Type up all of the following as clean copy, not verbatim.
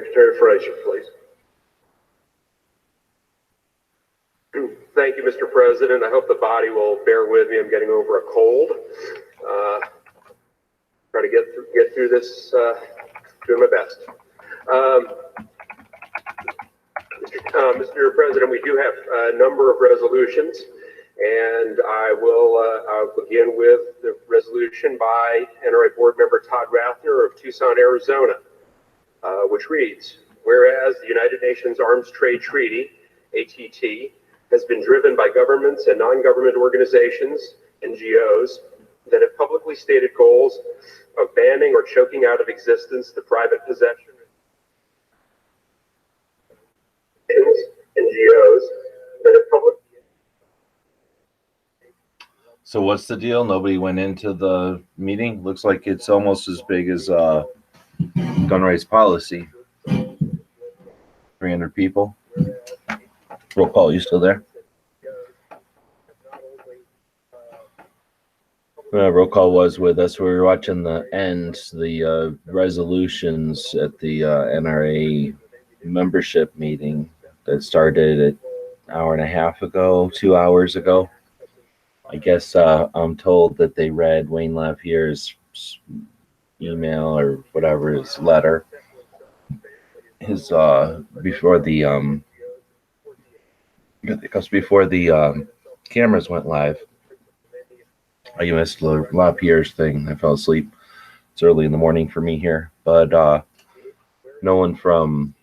Secretary Frazier, please. Thank you, Mr. President. I hope the body will bear with me. I'm getting over a cold. Try to get through this, doing my best. Mr. President, we do have a number of resolutions, and I'll begin with the resolution by NRA Board Member Todd Rathner of Tucson, Arizona, which reads, whereas the United Nations Arms Trade Treaty, ATT, has been driven by governments and non-government organizations, NGOs, that have publicly stated goals of banning or choking out of existence the private possession of NGOs that have publicly. So what's the deal? Nobody went into the meeting? Looks like it's almost as big as gun rights policy. 300 people. Roll call, you still there? Roll call was with us. We were watching the resolutions at the NRA membership meeting that started an hour and a half ago, 2 hours ago. I guess I'm told that they read Wayne LaPierre's email or whatever, his letter, his before the because before the cameras went live. I missed LaPierre's thing. I fell asleep. It's early in the morning for me here, but no one from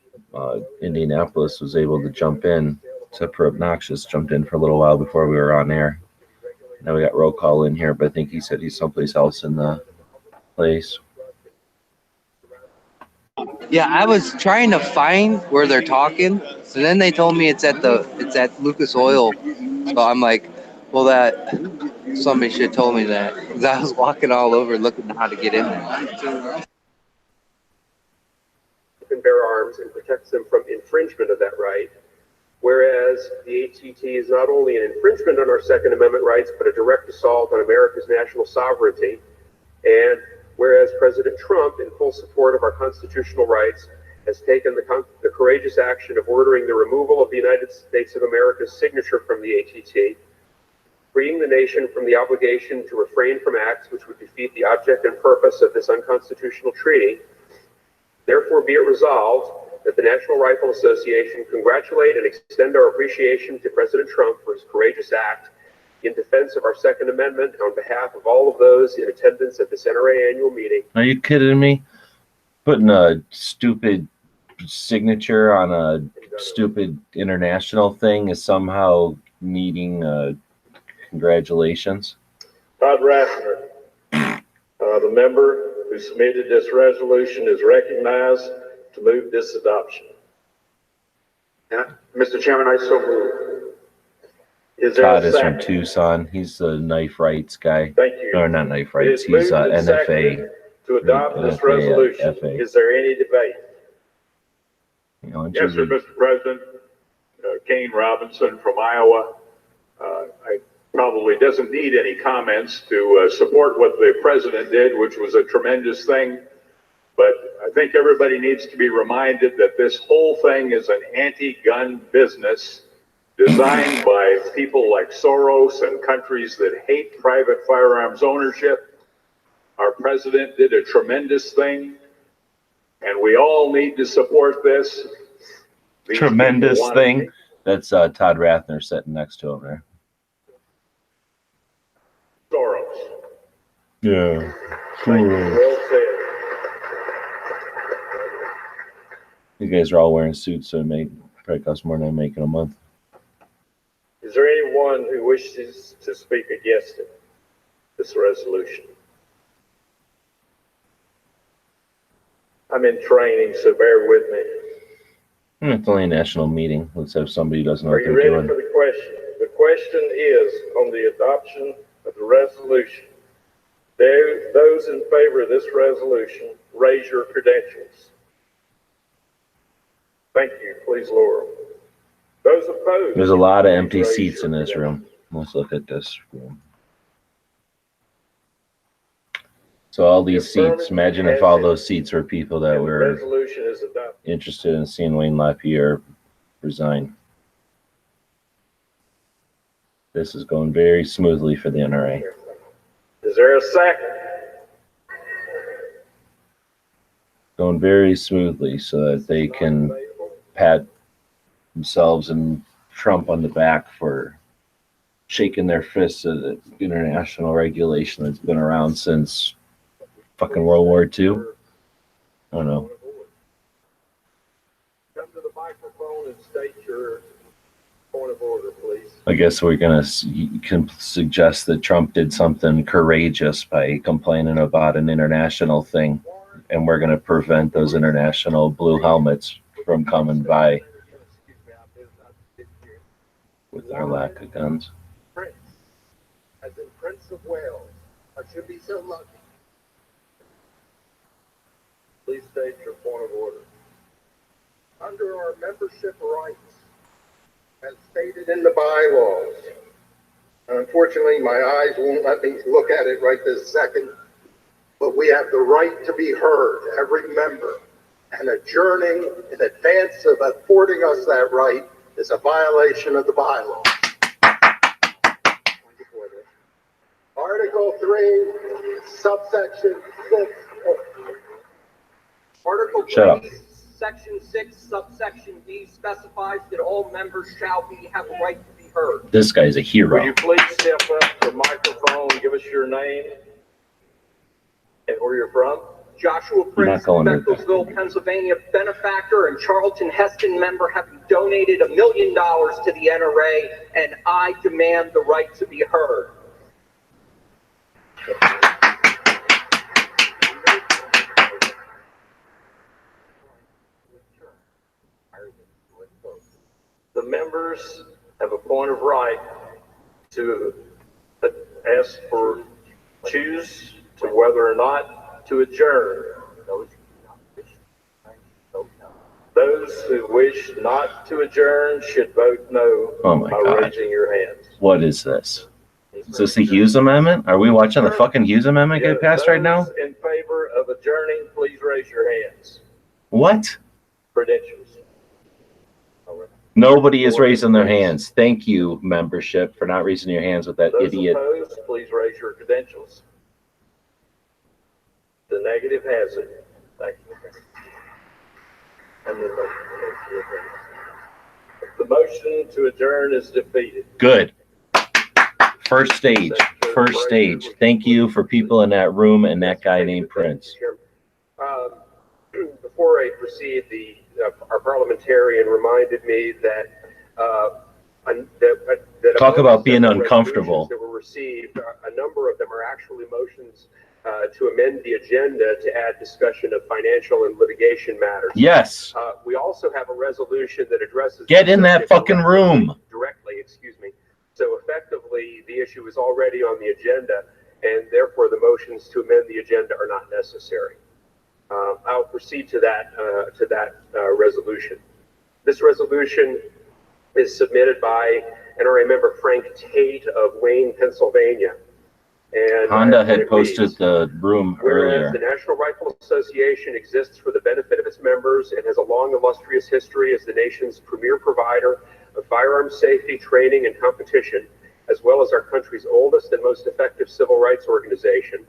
Indianapolis was able to jump in, except for Obnoxious. Jumped in for a little while before we were on air. Now we got roll call in here, but I think he said he's someplace else in the place. Yeah, I was trying to find where they're talking, so then they told me it's at Lucas Oil. So I'm like, well, that somebody should have told me that, because I was walking all over looking how to get in there. And bear arms and protects them from infringement of that right. Whereas the ATT is not only an infringement on our Second Amendment rights, but a direct assault on America's national sovereignty. And whereas President Trump, in full support of our constitutional rights, has taken the courageous action of ordering the removal of the United States of America's signature from the ATT, freeing the nation from the obligation to refrain from acts which would defeat the object and purpose of this unconstitutional treaty, therefore be it resolved that the National Rifle Association congratulate and extend our appreciation to President Trump for his courageous act in defense of our Second Amendment on behalf of all of those in attendance at this NRA annual meeting. Are you kidding me? Putting a stupid signature on a stupid international thing is somehow needing congratulations. Todd Rathner, the member who submitted this resolution, is recognized to move this adoption. Mr. Chairman, I so move. Is there Todd a is second? from Tucson. He's the knife rights guy. Thank you. Or not knife It rights. is He's moved and NFA. seconded to adopt this resolution. FA. Is there any debate? You know, Yes, sir, Mr. President. Kane Robinson from Iowa. I probably doesn't need any comments to support what the president did, which was a tremendous thing. But I think everybody needs to be reminded that this whole thing is an anti-gun business designed by people like Soros and countries that hate private firearms ownership. Our president did a tremendous thing, and we all need to support this. These tremendous people want thing. That's Todd Rathner sitting next to him there. Soros. Yeah. Thank you. Well said. You guys are all wearing suits, so it may probably cost more than I'm making a month. Is there anyone who wishes to speak against it, this resolution? I'm in training, so bear with me. It's only a national meeting. Let's have somebody who doesn't know Are what you they're ready doing. for the question? The question is on the adoption of the resolution. Those in favor of this resolution, raise your credentials. Thank you. Please lower them. Those opposed. There's a lot of empty raise seats your in this credentials. room. Let's look at this room. So all these seats, imagine if all those seats were people that And the were resolution is adopted. interested in seeing Wayne LaPierre resign. This is going very smoothly for the NRA. Is there a second? Going very smoothly so that they can pat themselves and Trump on the back for shaking their fists at the international regulation that's been around since fucking World War II. I don't know. Come to the microphone and state your point of order, please. I guess we're gonna can suggest that Trump did something courageous by complaining about an international thing, and we're gonna prevent those international blue helmets from coming by with our lack of guns. Prince, as in Prince of Wales, I should be so lucky. Please state your point of order. Under our membership rights, as stated in the bylaws, unfortunately, my eyes won't let me look at it right this second, but we have the right to be heard, every member, and adjourning in advance of affording us that right is a violation of the bylaws. Article 3, subsection 6. Article Shut up. 3, Section 6, subsection D specifies that all members shall have a right to be heard. This guy's a Would hero. you please step up to the microphone and give us your name and where you're from? Joshua Prince, going there. Beckelsville, Pennsylvania, benefactor, and Charlton Heston member, having donated $1 million to the NRA, and I demand the right to be heard. The members have a point of right to ask for, choose to whether or not to adjourn. Those who wish not to adjourn should vote no Oh my by God. raising your hands. What is this? Is this the Hughes Amendment? Are we watching the fucking Hughes Amendment get passed right now? Those in favor of adjourning, please raise your hands. What? Credentials. Nobody is raising their hands. Thank you, membership, for not raising your hands with that Those idiot. opposed, please raise your credentials. The negative has it. Thank you. And the motion to adjourn is defeated. Good. First stage. First stage. Thank you for people in that room and that guy named Prince. Before I proceed, our parliamentarian reminded me that Talk about being uncomfortable. that were received, a number of them are actually motions to amend the agenda to add discussion of financial and litigation matters. Yes. We also have a resolution that addresses. Get in that fucking room. Directly, excuse me. So effectively, the issue is already on the agenda, and therefore the motions to amend the agenda are not necessary. I'll proceed to that resolution. This resolution is submitted by NRA member Frank Tate of Wayne, Pennsylvania. And Honda had it posted reads, the room whereas earlier. the National Rifle Association exists for the benefit of its members and has a long, illustrious history as the nation's premier provider of firearms safety, training, and competition, as well as our country's oldest and most effective civil rights organization.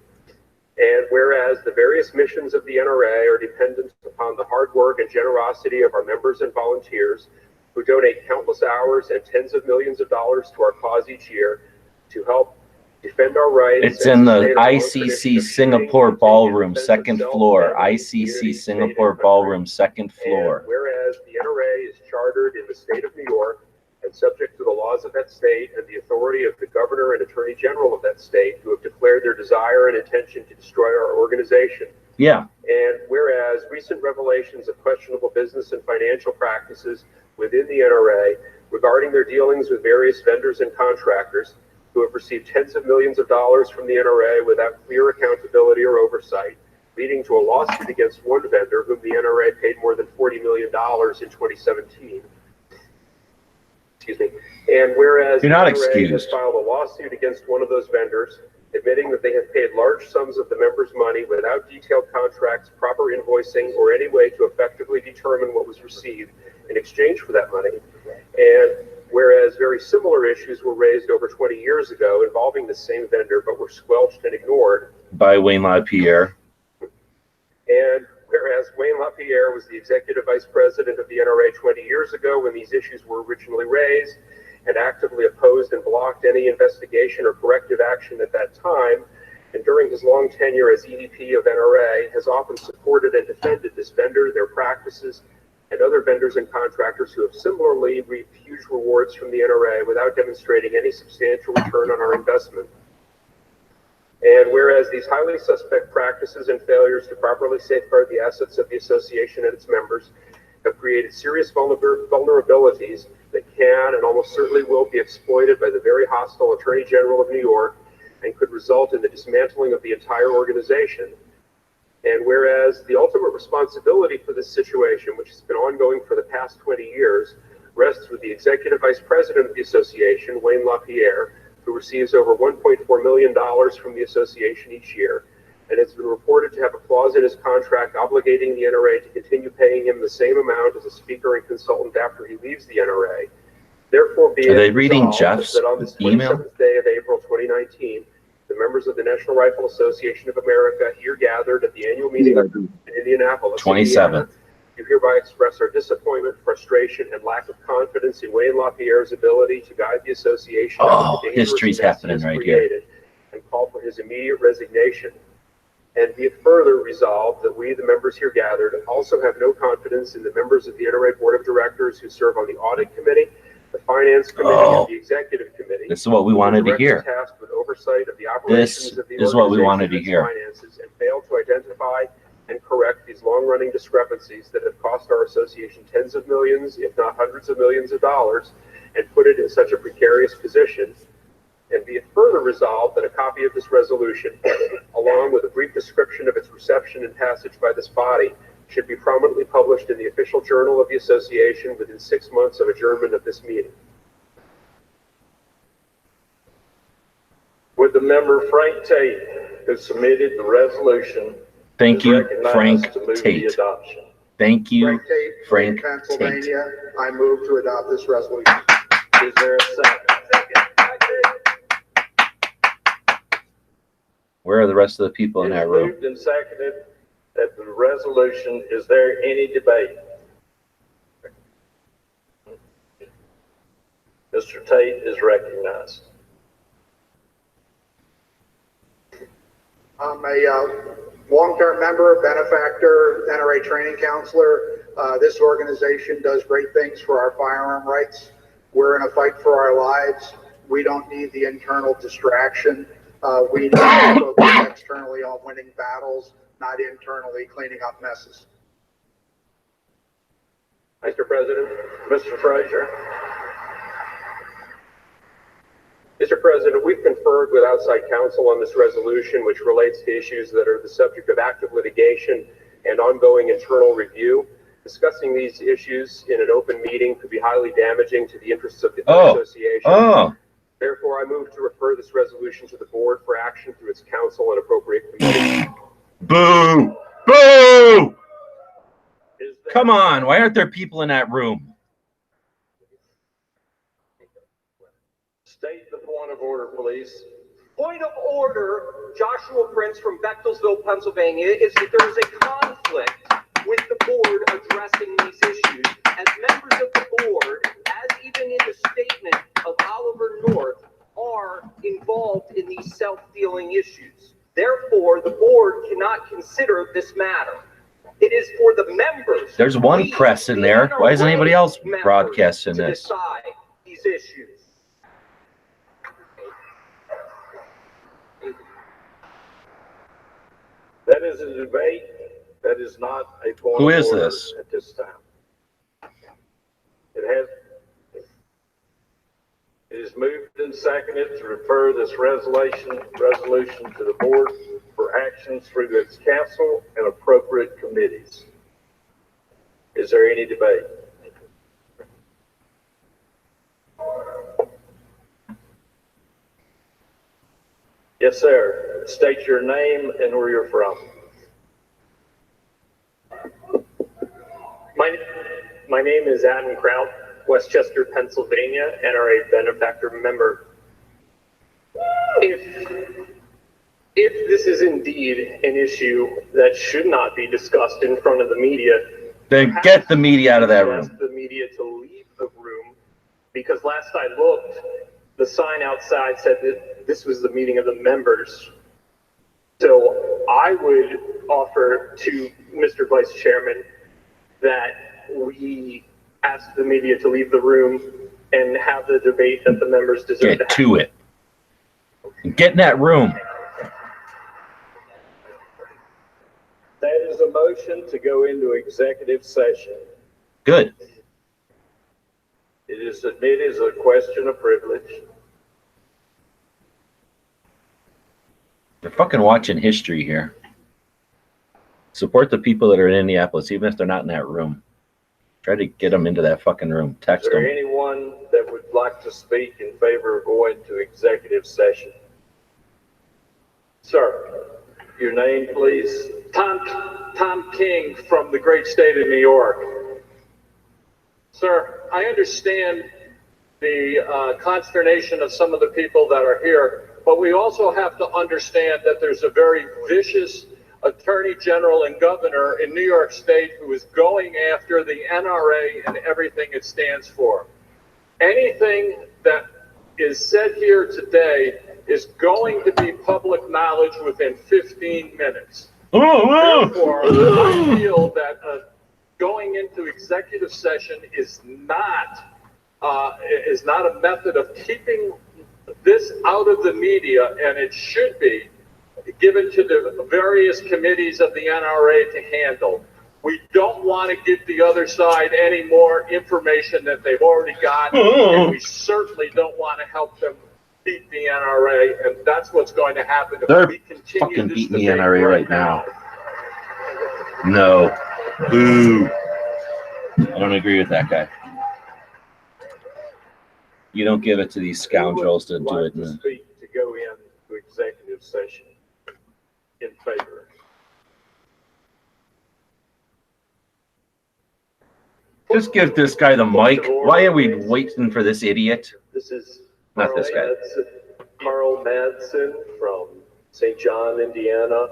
And whereas the various missions of the NRA are dependent upon the hard work and generosity of our members and volunteers who donate countless hours and tens of millions of dollars to our cause each year to help defend our rights. It's in the ICC Singapore Ballroom, second floor. ICC Singapore Ballroom, second floor. And whereas the NRA is chartered in the state of New York and subject to the laws of that state and the authority of the governor and attorney general of that state, who have declared their desire and intention to destroy our organization. Yeah. And whereas recent revelations of questionable business and financial practices within the NRA regarding their dealings with various vendors and contractors who have received tens of millions of dollars from the NRA without clear accountability or oversight, leading to a lawsuit against one vendor whom the NRA paid more than $40 million in 2017. Excuse me. And whereas You're not the NRA has excused. filed a lawsuit against one of those vendors admitting that they have paid large sums of the members' money without detailed contracts, proper invoicing, or any way to effectively determine what was received in exchange for that money. And whereas very similar issues were raised over 20 years ago involving the same vendor but were squelched and ignored. By Wayne LaPierre. And whereas Wayne LaPierre was the executive vice president of the NRA 20 years ago when these issues were originally raised, and actively opposed and blocked any investigation or corrective action at that time, and during his long tenure as EVP of NRA, has often supported and defended this vendor, their practices, and other vendors and contractors who have similarly reaped huge rewards from the NRA without demonstrating any substantial return on our investment. And whereas these highly suspect practices and failures to properly safeguard the assets of the association and its members have created serious vulnerabilities that can and almost certainly will be exploited by the very hostile Attorney General of New York and could result in the dismantling of the entire organization. And whereas the ultimate responsibility for this situation, which has been ongoing for the past 20 years, rests with the Executive Vice President of the Association, Wayne LaPierre, who receives over $1.4 million from the association each year, and has been reported to have a clause in his contract obligating the NRA to continue paying him the same amount as a speaker and consultant after he leaves the NRA. Therefore, be Are they reading Jeff's that on this 27th email? day of April 2019, the members of the National Rifle Association of America here gathered at the annual meeting in Indianapolis, 27th. do hereby express our disappointment, frustration, and lack of confidence in Wayne LaPierre's ability to guide the association. Oh, history's happening right here. And call for his immediate resignation. And be it further resolved that we, the members here gathered, also have no confidence in the members of the NRA Board of Directors who serve on the Audit Committee, the Finance Committee, and the Executive Committee. This is what we wanted to hear. Tasked with oversight of the operations of the This is what we wanted to organization and its hear. finances, and failed to identify and correct these long-running discrepancies that have cost our association tens of millions, if not hundreds of millions of dollars, and put it in such a precarious position. And be it further resolved that a copy of this resolution, along with a brief description of its reception and passage by this body, should be prominently published in the official journal of the association within 6 months of adjournment of this meeting. Would the member Frank Tate, who submitted the resolution, Thank you, Frank to move the Tate. adoption? Thank you, Frank Tate, Frank Tate. Pennsylvania. I move to adopt this resolution. Is there a second? Where are the rest of the people in It that is room? moved and seconded that the resolution, is there any debate? Mr. Tate is recognized. I'm a long-term member, benefactor, NRA training counselor. This organization does great things for our firearm rights. We're in a fight for our lives. We don't need the internal distraction. We need to focus externally on winning battles, not internally cleaning up messes. Mr. President. Mr. Frazier. Mr. President, we've conferred with outside counsel on this resolution, which relates to issues that are the subject of active litigation and ongoing internal review. Discussing these issues in an open meeting could be highly damaging to the interests of the association. Therefore, I move to refer this resolution to the board for action through its counsel and appropriate committee. Boo! Boo! Come on, why aren't there people in that room? State the point of order, please. Point of order, Joshua Prince from Bechtelsville, Pennsylvania, is that there is a conflict with the board addressing these issues. As members of the board, as even in the statement of Oliver North, are involved in these self-dealing issues. Therefore, the board cannot consider this matter. It is for the members. There's one press in there. Why isn't anybody else broadcasting to this? decide these issues. That is a debate. That is not a point Who of is order this? at this time. It is moved and seconded to refer this resolution to the board for action through its council and appropriate committees. Is there any debate? Yes, sir. State your name and where you're from. My name is Adam Kraut, Westchester, Pennsylvania, NRA benefactor member. If this is indeed an issue that should not be discussed in front of the media, Then get the media out of that room. ask the media to leave the room, because last I looked, the sign outside said that this was the meeting of the members. So I would offer to Mr. Vice Chairman that we ask the media to leave the room and have the debate that the members deserve Get to to it. Get in that room. That is a motion to go into executive session. Good. It is a question of privilege. They're fucking watching history here. Support the people that are in Indianapolis, even if they're not in that room. Try to get them into that fucking room. Is Text there them. anyone that would like to speak in favor of going to executive session? Sir, your name, please. Tom King from the great state of New York. Sir, I understand the consternation of some of the people that are here, but we also have to understand that there's a very vicious attorney general and governor in New York State who is going after the NRA and everything it stands for. Anything that is said here today is going to be public knowledge within 15 minutes. Therefore, I feel that going into executive session is not a method of keeping this out of the media, and it should be given to the various committees of the NRA to handle. We don't want to give the other side any more information that they've already got, and we certainly don't want to help them beat the NRA, and that's what's going to happen if They're we continue fucking this beating the debate NRA right now. No. Boo. I don't agree with that guy. You don't give it to these scoundrels to do it. To speak to go into executive session in favor. Just give this guy the mic. Why are we waiting for this idiot? This is Not this guy. Carl Madsen from St. John, Indiana.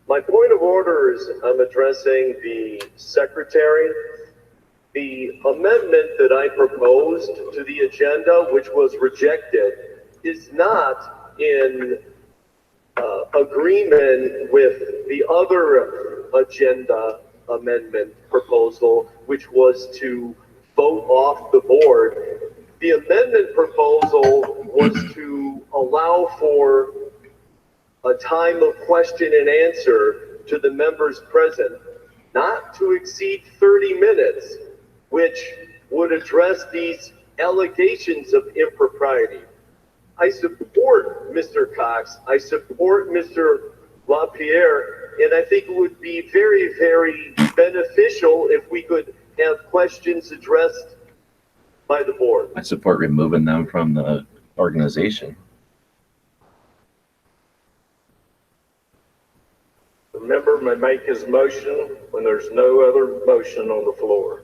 My point of order is I'm addressing the secretary. The amendment that I proposed to the agenda, which was rejected, is not in agreement with the other agenda amendment proposal, which was to vote off the board. The amendment proposal was to allow for a time of question and answer to the members present, not to exceed 30 minutes, which would address these allegations of impropriety. I support Mr. Cox. I support Mr. LaPierre, and I think it would be very, very beneficial if we could have questions addressed by the board. I support removing them from the organization. The member may make his motion when there's no other motion on the floor.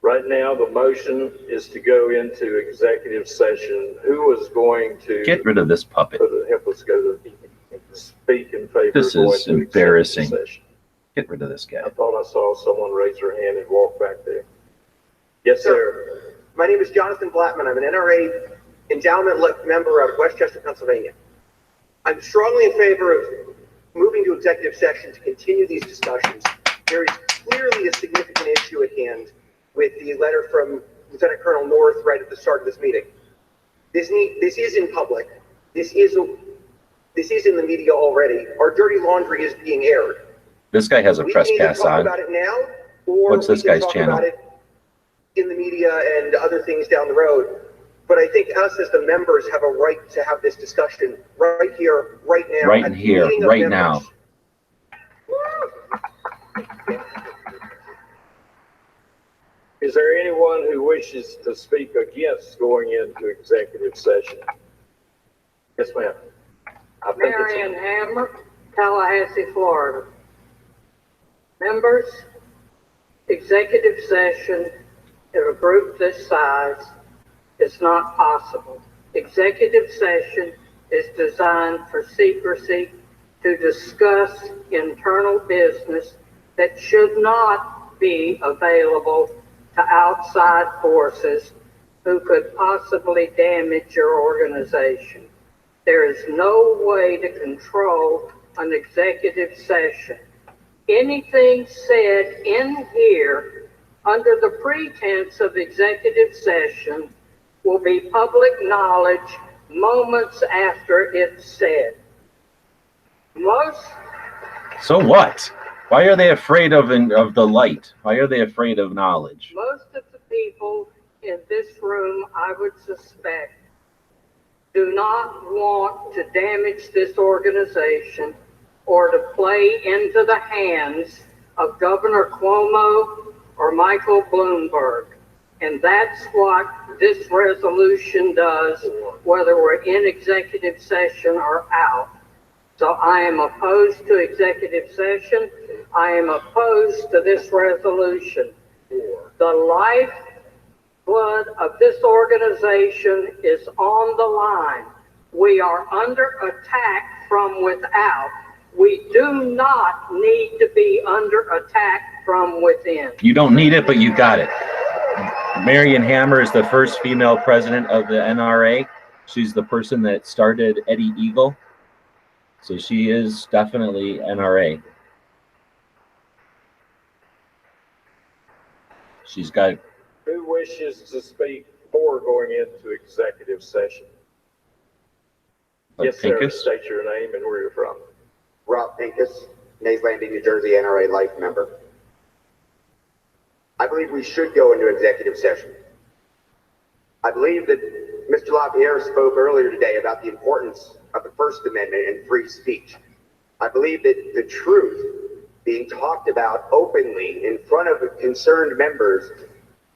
Right now, the motion is to go into executive session. Who is going to Get rid of this puppet. help us go to speak in favor This of going is to embarrassing. executive session? Get rid of this guy. I thought I saw someone raise their hand and walk back there. Yes, sir. My name is Jonathan Blattman. I'm an NRA endowment member out of Westchester, Pennsylvania. I'm strongly in favor of moving to executive session to continue these discussions. There is clearly a significant issue at hand with the letter from Lieutenant Colonel North right at the start of this meeting. This is in public. This is in the media already. Our dirty laundry is being aired. This guy has a We press can either pass talk on. about it now, or What's this we can guy's talk channel? about it in the media and other things down the road. But I think us as the members have a right to have this discussion right here, right now. Right at in the here, meeting of right members. now. Is there anyone who wishes to speak against going into executive session? Yes, ma'am. I think Marion Hammer, Tallahassee, Florida. Members, executive session in a group this size is not possible. Executive session is designed for secrecy to discuss internal business that should not be available to outside forces who could possibly damage your organization. There is no way to control an executive session. Anything said in here under the pretense of executive session will be public knowledge moments after it's said. So what? Why are they afraid of the light? Why are they afraid of knowledge? Most of the people in this room, I would suspect, do not want to damage this organization or to play into the hands of Governor Cuomo or Michael Bloomberg. And that's what this resolution does, whether we're in executive session or out. So I am opposed to executive session. I am opposed to this resolution. The lifeblood of this organization is on the line. We are under attack from without. We do not need to be under attack from within. You don't need it, but you got it. Marion Hammer is the first female president of the NRA. She's the person that started Eddie Eagle. So she is definitely NRA. She's got... who wishes to speak before going into executive session? Yes, sir. Pincus? State your name and where you're from. Rob Pincus, Mays Landing, New Jersey, NRA Life member. I believe we should go into executive session. I believe that Mr. LaPierre spoke earlier today about the importance of the First Amendment and free speech. I believe that the truth being talked about openly in front of concerned members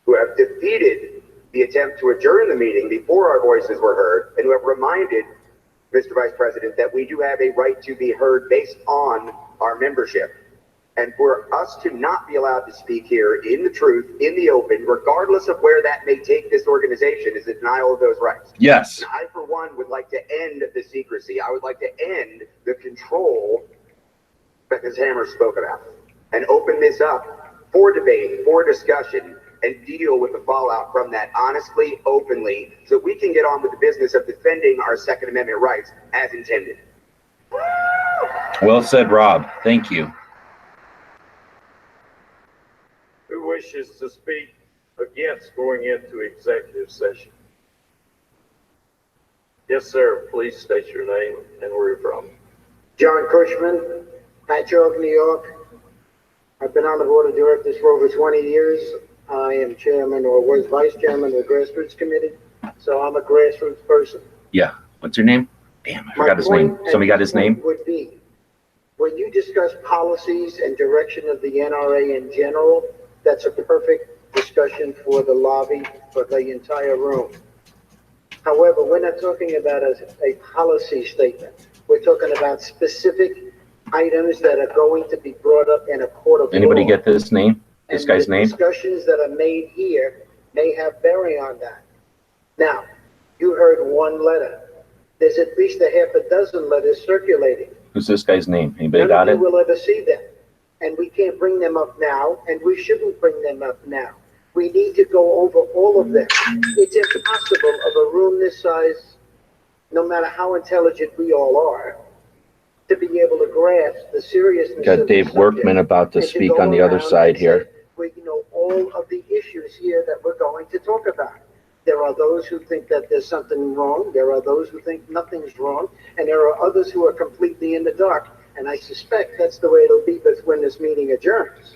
who have defeated the attempt to adjourn the meeting before our voices were heard and who have reminded Mr. Vice President that we do have a right to be heard based on our membership. And for us to not be allowed to speak here in the truth, in the open, regardless of where that may take this organization, is a denial of those rights. Yes. And I, for one, would like to end the secrecy. I would like to end the control that Ms. Hammer spoke about and open this up for debate, for discussion, and deal with the fallout from that honestly, openly, so we can get on with the business of defending our Second Amendment rights as intended. Well said, Rob. Thank you. Who wishes to speak against going into executive session? Yes, sir. Please state your name and where you're from. John Cushman, Patchogue, New York. I've been on the board of directors for over 20 years. I am chairman or was vice chairman of the grassroots committee. So I'm a grassroots person. Yeah. What's your name? Damn, I forgot his name. Somebody got his name? Would be, when you discuss policies and direction of the NRA in general, that's a perfect discussion for the lobby, for the entire room. However, we're not talking about a policy statement. We're talking about specific items that are going to be brought up in a court of law. Anybody get this name? This guy's name? Discussions that are made here may have bearing on that. Now, you heard one letter. There's at least a half a dozen letters circulating. Who's this guy's name? Anybody None got of it? you will ever see them. And we can't bring them up now, and we shouldn't bring them up now. We need to go over all of them. It's impossible of a room this size, no matter how intelligent we all are, to be able to grasp the seriousness Got of Dave the Workman subject about to and speak go on the other around side and here. say, well, you know, all of the issues here that we're going to talk about. There are those who think that there's something wrong. There are those who think nothing's wrong. And there are others who are completely in the dark. And I suspect that's the way it'll be when this meeting adjourns.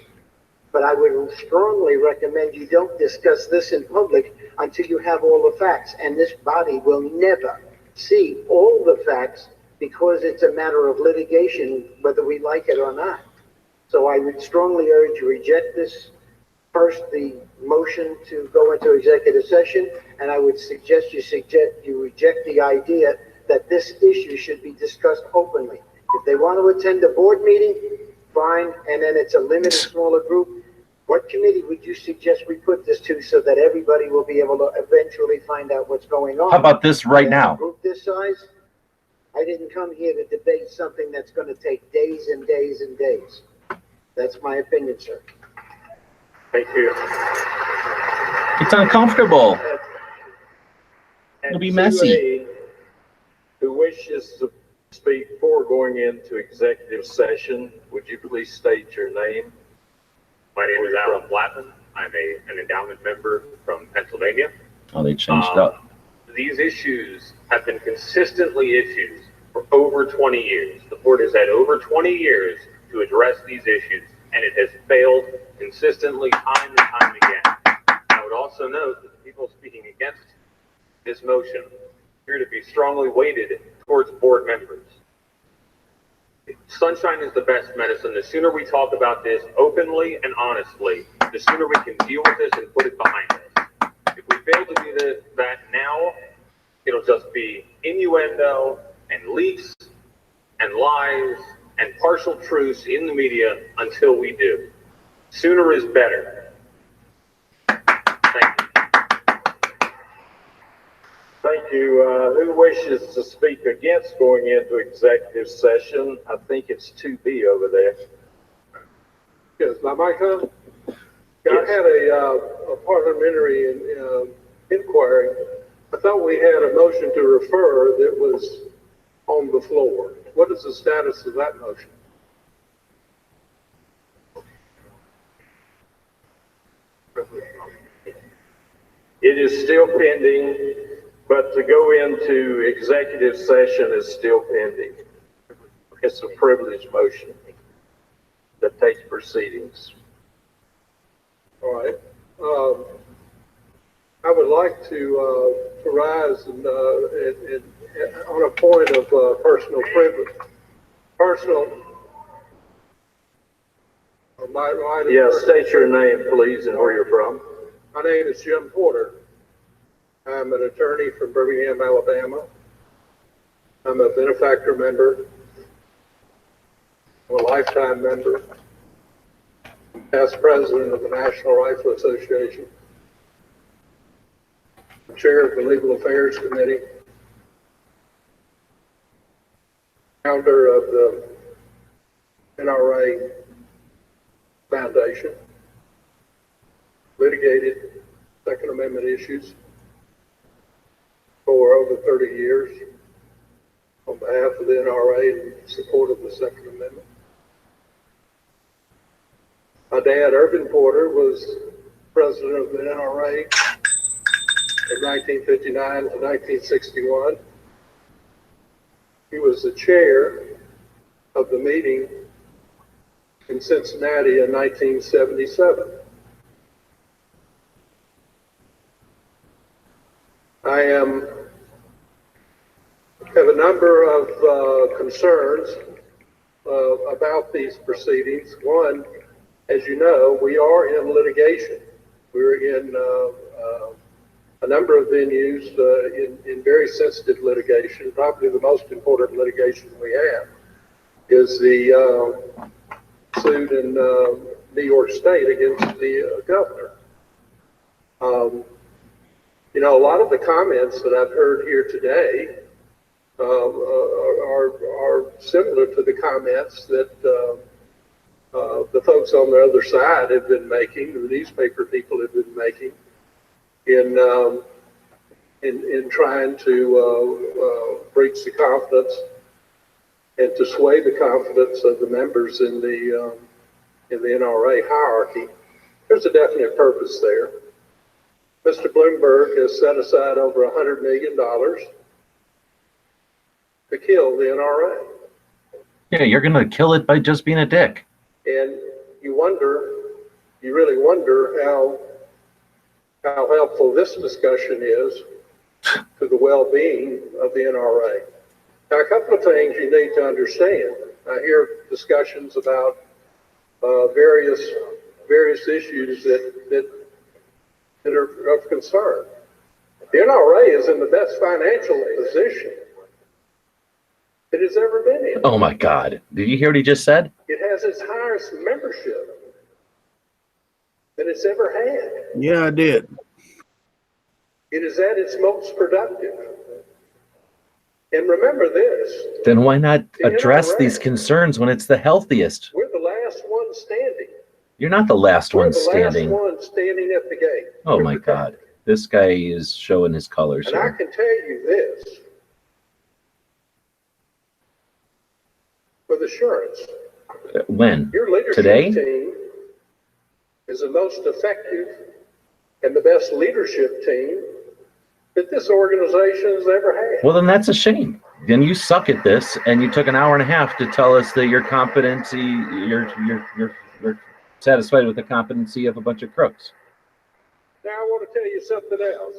But I would strongly recommend you don't discuss this in public until you have all the facts. And this body will never see all the facts because it's a matter of litigation, whether we like it or not. So I would strongly urge you reject this. First, the motion to go into executive session, and I would suggest you reject the idea that this issue should be discussed openly. If they want to attend a board meeting, fine, and then it's a limited, smaller group. What committee would you suggest we put this to so that everybody will be able to eventually find out what's going on? How about this right And now? a group this size, I didn't come here to debate something that's going to take days and days and days. That's my opinion, sir. Thank you. It's uncomfortable. And It'll be messy. 2A, who wishes to speak before going into executive session, would you please state your name? My name is Alan Blattman. I'm an endowment member from Pennsylvania. Oh, they changed it up. These issues have been consistently issues for over 20 years. The board has had over 20 years to address these issues, and it has failed consistently time and time again. I would also note that the people speaking against this motion appear to be strongly weighted towards board members. Sunshine is the best medicine. The sooner we talk about this openly and honestly, the sooner we can deal with this and put it behind us. If we fail to do that now, it'll just be innuendo and leaks and lies and partial truths in the media until we do. Sooner is better. Thank you. Thank you. Who wishes to speak against going into executive session? I think it's 2B over there. Yes, my mic on? Yes. I had a parliamentary inquiry. I thought we had a motion to refer that was on the floor. What is the status of that motion? It is still pending, but to go into executive session is still pending. It's a privilege motion that takes proceedings. All right. I would like to rise and on a point of personal privilege. Yes, state your name, please, and where you're from. My name is Jim Porter. I'm an attorney from Birmingham, Alabama. I'm a benefactor member. I'm a lifetime member. Past president of the National Rifle Association. Chair of the Legal Affairs Committee. Founder of the NRA Foundation. Litigated Second Amendment issues for over 30 years on behalf of the NRA in support of the Second Amendment. My dad, Irvin Porter, was president of the NRA from 1959 to 1961. He was the chair of the meeting in Cincinnati in 1977. I have a number of concerns about these proceedings. One, as you know, we are in litigation. We're in a number of venues in very sensitive litigation. Probably the most important litigation we have is the suit in New York State against the governor. You know, a lot of the comments that I've heard here today are similar to the comments that the folks on the other side have been making, the newspaper people have been making, in trying to breach the confidence and to sway the confidence of the members in the NRA hierarchy. There's a definite purpose there. Mr. Bloomberg has set aside over $100 million to kill the NRA. Yeah, you're going to kill it by just being a dick. And you really wonder how helpful this discussion is to the well-being of the NRA. Now, a couple of things you need to understand. I hear discussions about various issues that are of concern. The NRA is in the best financial position it has ever been in. Oh my God. Did you hear what he just said? It has its highest membership that it's ever had. Yeah, I did. It is at its most productive. And remember this. Then why not address NRA, these concerns when it's the healthiest? we're the last one standing. You're not the last We're one the standing. last one standing at the gate. Oh my God. This guy is showing his colors And I here. can tell you this with assurance. When? Your leadership Today? team is the most effective and the best leadership team that this organization has ever had. Well, then that's a shame. Then you suck at this, and you took an hour and a half to tell us that your competency, you're satisfied with the competency of a bunch of crooks. Now I want to tell you something else.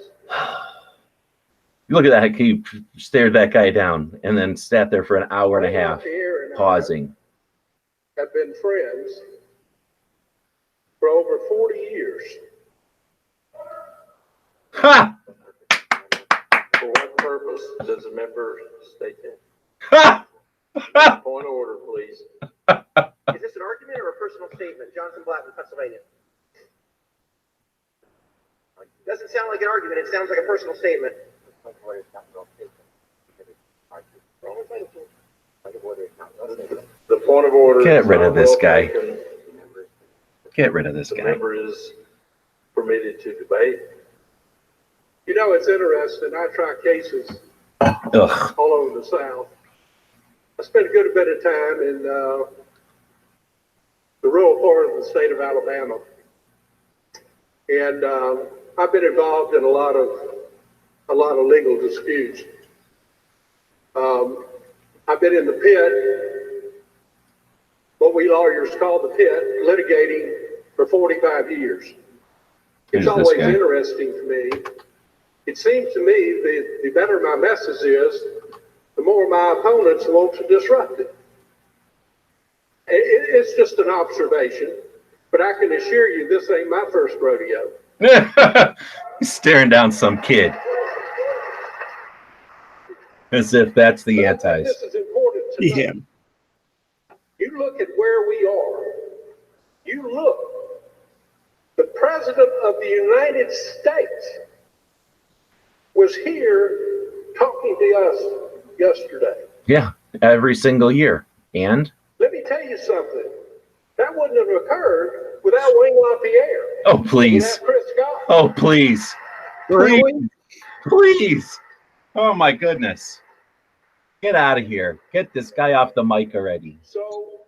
You look at that, he stared that guy down and then sat there for an hour and a half, pausing. Have been friends for over 40 years. Ha! For what purpose does a member state that? Ha! Point of order, please. Is this an argument or a personal statement? Johnson Blackman, Pennsylvania. Doesn't sound like an argument. It sounds like a personal statement. The point of order. Get rid of this guy. Taken. Get rid of this The guy. member is permitted to debate. You know, it's interesting. I try cases Ugh. all over the South. I spent a good bit of time in the rural part of the state of Alabama. And I've been involved in a lot of legal disputes. I've been in the pit, what we lawyers call the pit, litigating for 45 years. Who's It's this always guy? interesting to me. It seems to me the better my message is, the more my opponents want to disrupt it. It's just an observation, but I can assure you this ain't my first rodeo. He's staring down some kid. As if that's the antis. This is important to know. Yeah. You look at where we are. You look. The President of the United States was here talking to us yesterday. Yeah, every single year. And? Let me tell you something. That wouldn't have occurred without Wayne LaPierre. Oh, please. Without Chris Scott. Oh, please. Really? Please. Oh, my goodness. Get out of here. Get this guy off the mic already. So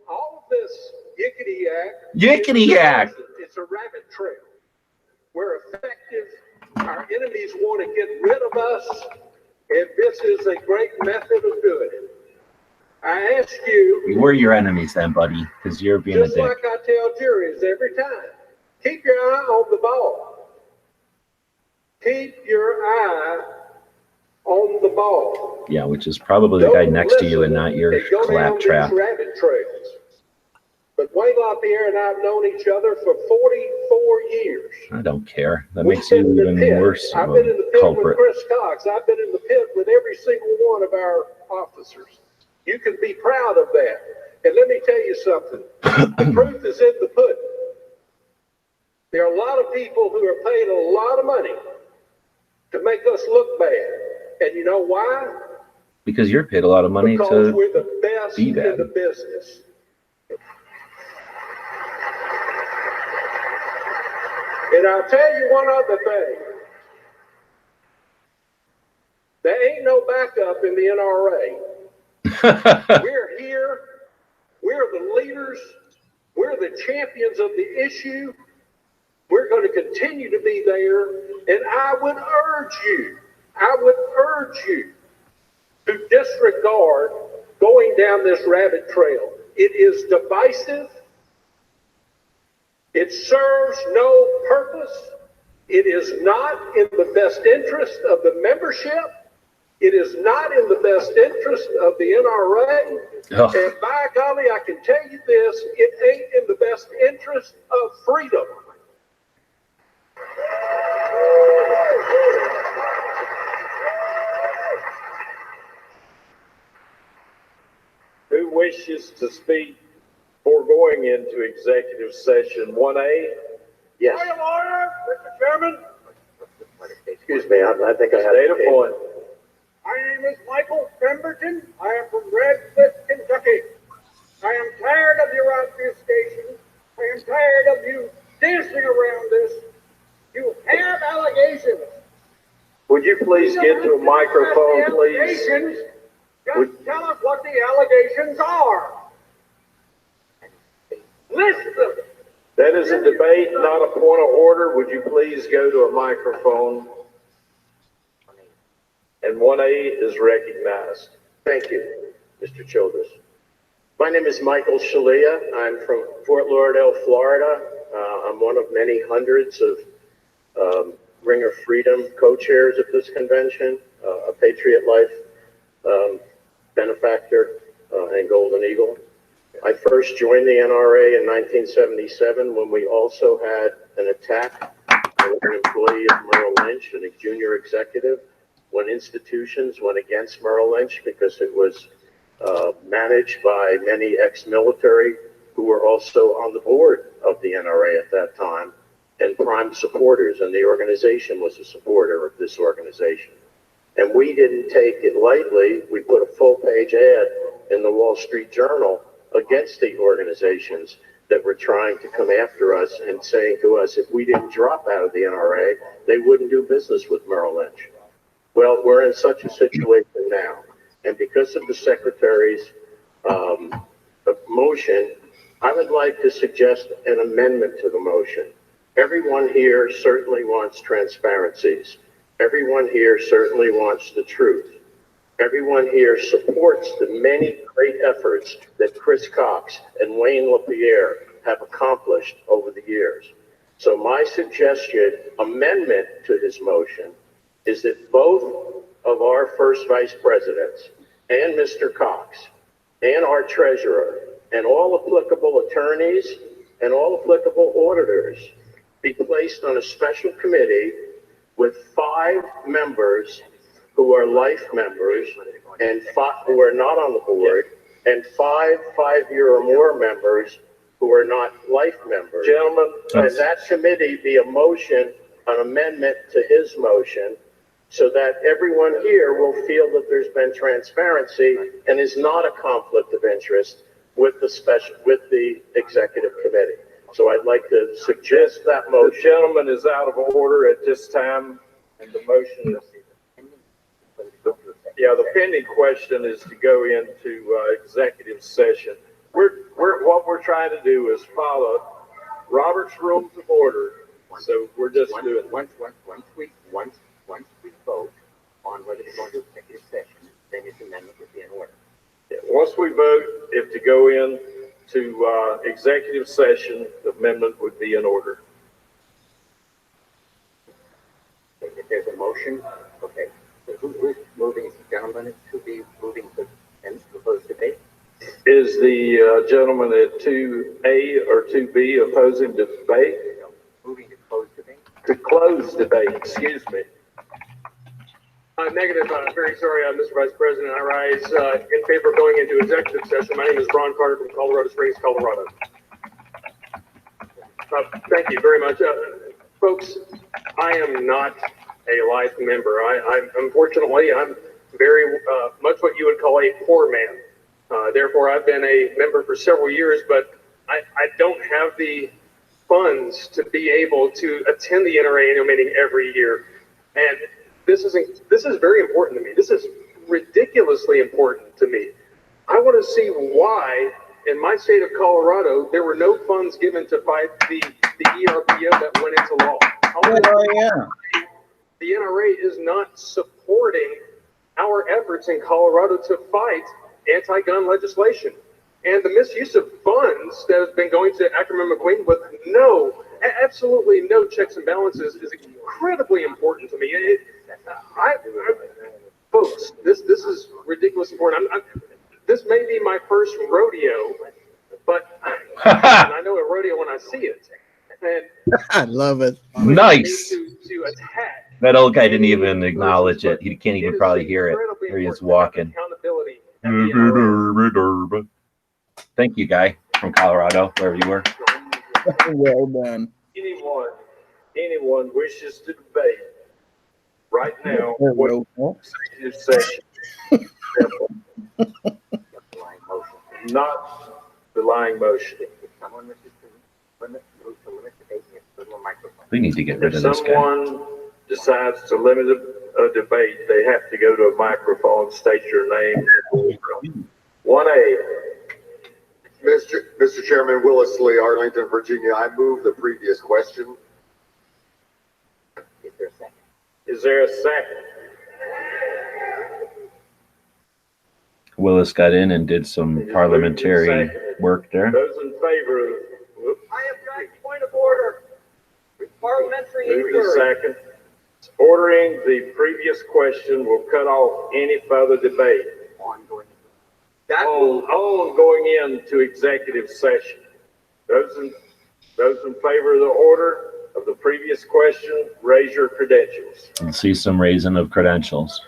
all of this yickety-yak. Yickety-yak. It's a rabbit trail. We're effective. Our enemies want to get rid of us, and this is a great method of doing it. I ask you, We're your enemies then, buddy, because you're being a just dick. like I tell juries every time, keep your eye on the ball. Keep your eye on the ball. Yeah, which is probably the guy Don't next to you and listen not your and go down clap these trap. rabbit trails. But Wayne LaPierre and I have known each other for 44 years. I don't care. That We've makes you been in the even pit. worse of I've been in the a pit culprit. with Chris Cox. I've been in the pit with every single one of our officers. You can be proud of that. And let me tell you something. The proof is in the pudding. There are a lot of people who are paid a lot of money to make us look bad. And you know why? Because you're paid a lot of money Because to we're the best be in bad. the business. And I'll tell you one other thing. There ain't no backup in the NRA. We're here. We're the leaders. We're the champions of the issue. We're going to continue to be there. And I would urge you to disregard going down this rabbit trail. It is divisive. It serves no purpose. It is not in the best interest of the membership. It is not in the best interest of the NRA. Ugh. And by golly, I can tell you this, it ain't in the best interest of freedom. please to speak before going into executive session? 1A? Yes. Point of order, Mr. Chairman. Excuse me, I think I have. State a point. My name is Michael Pemberton. I am from Red Cliff, Kentucky. I am tired of your obfuscation. I am tired of you dancing around this. You have allegations. Would you please get to a microphone, please? Just tell us what the allegations are. List them. That is a debate, not a point of order. Would you please go to a microphone? And 1A is recognized. Thank you, Mr. Childress. My name is Michael Shalia. I'm from Fort Lauderdale, Florida. I'm one of many hundreds of Ring of Freedom co-chairs of this convention, a Patriot Life benefactor and Golden Eagle. I first joined the NRA in 1977 when we also had an attack on an employee of Merrill Lynch and a junior executive, when institutions went against Merrill Lynch because it was managed by many ex-military who were also on the board of the NRA at that time and prime supporters, and the organization was a supporter of this organization. And we didn't take it lightly. We put a full-page ad in the Wall Street Journal against the organizations that were trying to come after us and saying to us, if we didn't drop out of the NRA, they wouldn't do business with Merrill Lynch. Well, we're in such a situation now. And because of the Secretary's motion, I would like to suggest an amendment to the motion. Everyone here certainly wants transparencies. Everyone here certainly wants the truth. Everyone here supports the many great efforts that Chris Cox and Wayne LaPierre have accomplished over the years. So my suggestion, amendment to his motion, is that both of our first vice presidents and Mr. Cox and our treasurer and all applicable attorneys and all applicable auditors be placed on a special committee with 5 members who are life members and 5 who are not on the board, and 5 5-year or more members who are not life members. Gentlemen, and that committee be a motion, an amendment to his motion, so that everyone here will feel that there's been transparency and is not a conflict of interest with the executive committee. So I'd like to suggest that motion. The gentleman is out of order at this time, and the motion is. Yeah, the pending question is to go into executive session. What we're trying to do is follow Robert's Rules of Order. So we're just doing. Once we vote on whether to go into executive session, then this amendment would be in order. Yeah, once we vote if to go into executive session, the amendment would be in order. If there's a motion, okay. So who's moving, gentlemen, to be moving to end the proposed debate? Is the gentleman at 2A or 2B opposing the debate? No, moving to close debate. To close debate, excuse me. Negative. Very sorry, Mr. Vice President. I rise in favor of going into executive session. My name is Ron Carter from Colorado Springs, Colorado. Thank you very much. Folks, I am not a life member. Unfortunately, I'm very much what you would call a poor man. Therefore, I've been a member for several years, but I don't have the funds to be able to attend the NRA annual meeting every year. And this is very important to me. This is ridiculously important to me. I want to see why, in my state of Colorado, there were no funds given to fight the ERPO that went into law. The NRA is not supporting our efforts in Colorado to fight anti-gun legislation. And the misuse of funds that has been going to Ackerman McQueen with absolutely no checks and balances is incredibly important to me. Folks, this is ridiculously important. This may be my first rodeo, but I know a rodeo when I see it. And I love it. Nice. To attack. That old guy didn't even acknowledge it. He can't even probably hear it. There he is walking. Accountability. Thank you, guy from Colorado, wherever you were. Well done. Anyone wishes to debate right now, what executive session? Not the lying motion. We need to get rid of If this guy. someone decides to limit a debate, they have to go to a microphone, state your name. 1A. Mr. Chairman, Willis Lee, Arlington, Virginia. I move the previous question. Is there a second? Willis got in and did some parliamentary work there. Those in favor of, I object, point of order. Parliamentary move the inquiry. second. Ordering the previous question will cut off any further debate. On going into executive session. Those in favor of the order of the previous question, raise your credentials. Let's see some raising of credentials.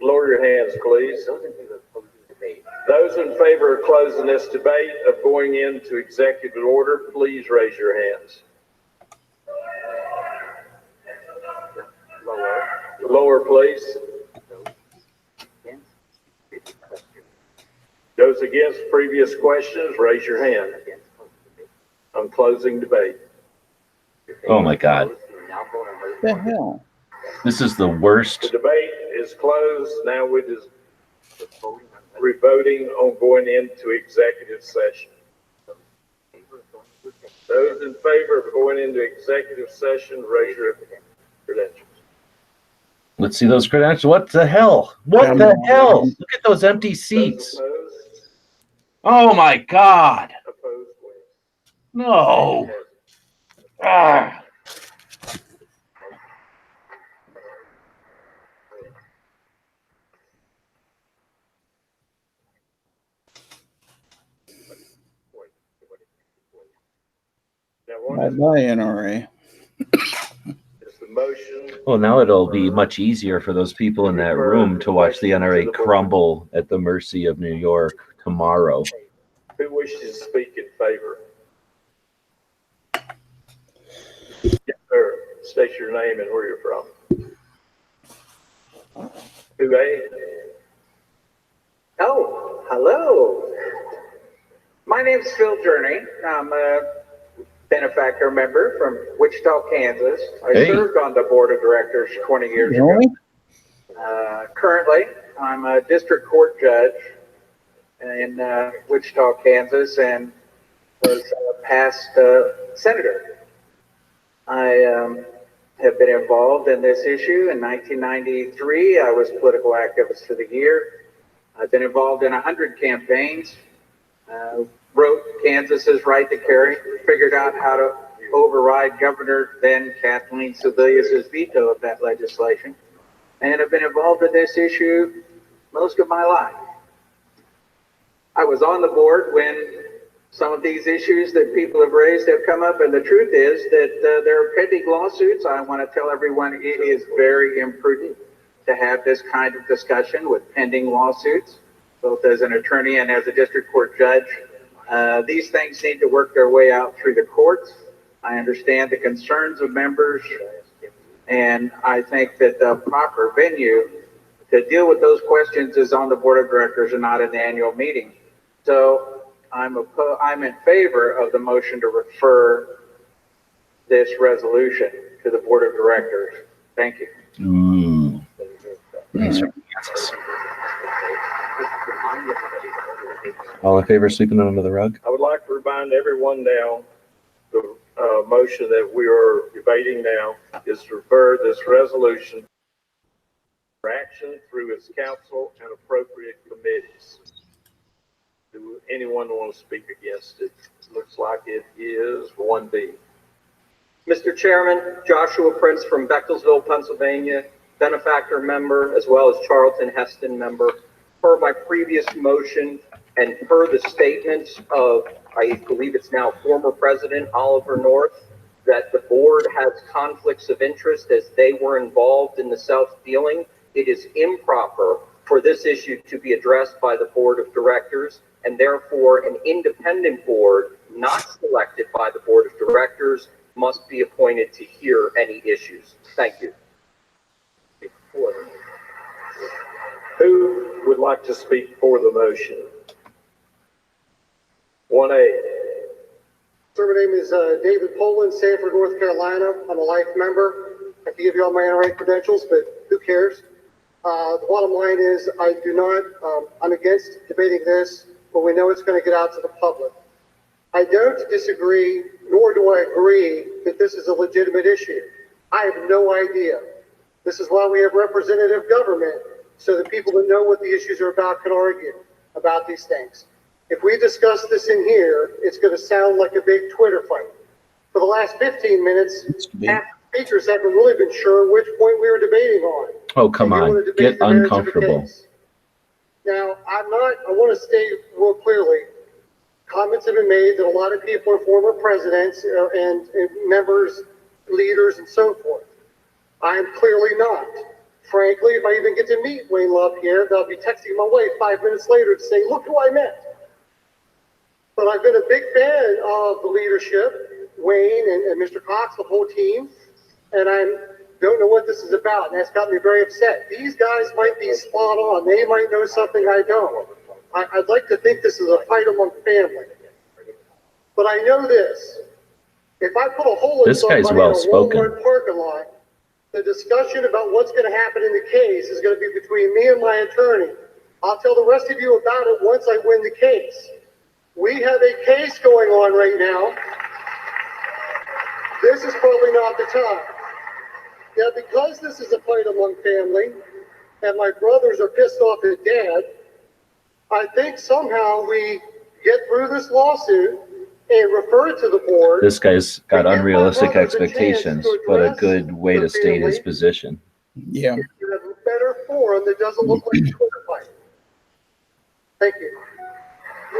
Lower your hands, please. Those in favor of closing this debate of going into executive order, please raise your hands. Lower, please. Those against previous questions, raise your hand. I'm closing debate. Oh my God. What the hell? This is the worst. The debate is closed. Now we're voting on going into executive session. Those in favor of going into executive session, raise your credentials. Let's see those credentials. What the hell? What the hell? Look at those empty seats. Oh my God. No. Ah. Bye-bye, NRA. Well, now it'll be much easier for those people in that room to watch the NRA crumble at the mercy of New York tomorrow. Who wishes to speak in favor? Yes, sir. State your name and where you're from. 2A. Oh, hello. My name's Phil Journey. I'm a benefactor member from Wichita, Kansas. I served on the board of directors 20 years ago. Currently, I'm a district court judge in Wichita, Kansas, and was a past senator. I have been involved in this issue. In 1993, I was political activist of the year. I've been involved in 100 campaigns, wrote Kansas's right to carry, figured out how to override Governor then Kathleen Sebelius' veto of that legislation, and have been involved in this issue most of my life. I was on the board when some of these issues that people have raised have come up, and the truth is that there are pending lawsuits. I want to tell everyone it is very imprudent to have this kind of discussion with pending lawsuits, both as an attorney and as a district court judge. These things need to work their way out through the courts. I understand the concerns of members, and I think that the proper venue to deal with those questions is on the board of directors and not in the annual meeting. So I'm in favor of the motion to refer this resolution to the board of directors. Thank you. Ooh. All in favor of sweeping it under the rug? I would like to remind everyone now, the motion that we are debating now is to refer this resolution for action through its council and appropriate committees. Do anyone want to speak against it? Looks like it is 1B. Mr. Chairman, Joshua Prince from Bechtelsville, Pennsylvania, benefactor member, as well as Charlton Heston member. Per my previous motion and per the statements of, I believe it's now former President Oliver North, that the board has conflicts of interest as they were involved in the self-dealing, it is improper for this issue to be addressed by the board of directors, and therefore an independent board not selected by the board of directors must be appointed to hear any issues. Thank you. Who would like to speak for the motion? 1A. Sir, my name is David Poland, Sanford, North Carolina. I'm a life member. I can give you all my NRA credentials, but who cares? The bottom line is I'm against debating this, but we know it's going to get out to the public. I don't disagree, nor do I agree that this is a legitimate issue. I have no idea. This is why we have representative government, so that people that know what the issues are about can argue about these things. If we discuss this in here, it's going to sound like a big Twitter fight. For the last 15 minutes, half the speakers haven't really been sure which point we were debating on. Oh, come on. Get uncomfortable. Now, I want to state real clearly, comments have been made that a lot of people are former presidents and members, leaders, and so forth. I am clearly not. Frankly, if I even get to meet Wayne LaPierre, I'll be texting my wife 5 minutes later to say, look who I met. But I've been a big fan of the leadership, Wayne and Mr. Cox, the whole team, and I don't know what this is about, and that's got me very upset. These guys might be spot on. They might know something I don't. I'd like to think this is a fight among family. But I know this. If I put a hole in somebody in a Walmart parking lot, the discussion about what's going to happen in the case is going to be between me and my attorney. I'll tell the rest of you about it once I win the case. We have a case going on right now. This is probably not the time. Now, because this is a fight among family, and my brothers are pissed off at Dad, I think somehow we get through this lawsuit and refer it to the board. This guy's got unrealistic expectations, but a good way to state his position. Yeah. In a better forum that doesn't look like a Twitter fight. Thank you.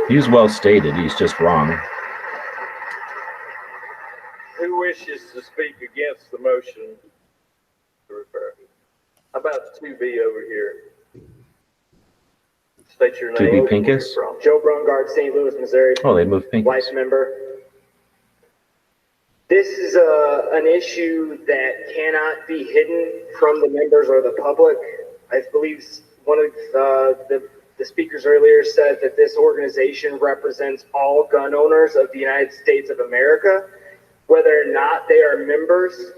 He's well stated. He's just wrong. Who wishes to speak against the motion to refer? How about 2B over here? State your name. 2B Pincus? Joe Brungard, St. Louis, Missouri. Oh, they moved Pincus. Life member. This is an issue that cannot be hidden from the members or the public. I believe one of the speakers earlier said that this organization represents all gun owners of the United States of America, whether or not they are members.